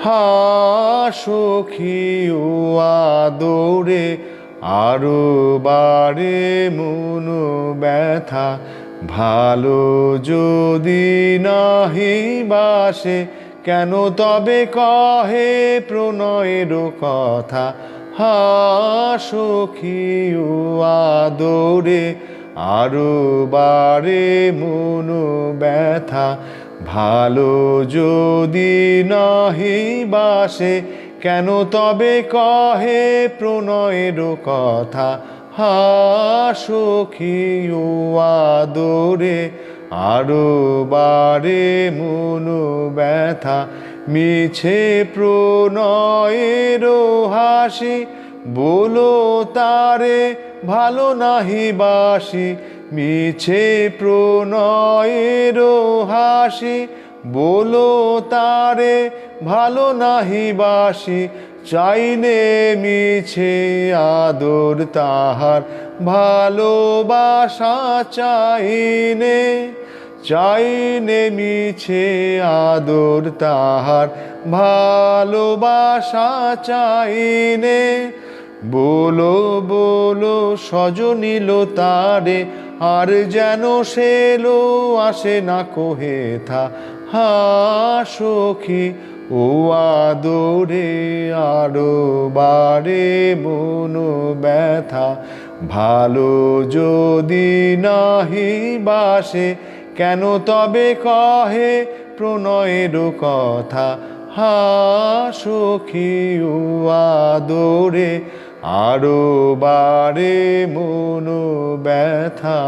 হা সখী ও আদরে আরো বারে মন ব্যথা, ভালো যদি নাহি বাসে কেন তবে কহে প্রণয়ের কথা। হা সখী ও আদরে আরো বারে মন ব্যথা, ভালো যদি নাহি বাসে কেন তবে কহে প্রণয়ের কথা। হা সখী ও আদরে আরো বারে মন ব্যথা, মিছে প্রণয়ের হাসি বলো তারে ভালো নাহি বাসি। মিছে প্রণয়ের হাসি বলো তারে ভালো নাহি বাসি। চাইনে মিছে আদর তাহার ভালোবাসা চাইনে, চাইনে মিছে আদর তাহার ভালোবাসা চাইনে। বলো বলো সজনিল তারে আর যেন সেলো আসে না কোহেথা। হা সখী ও আদরে আরো বারে মন ব্যথা, ভালো যদি নাহি বাসে কেন তবে কহে প্রণয়ের কথা। হা সখী ও আদরে আরো বারে মন ব্যথা।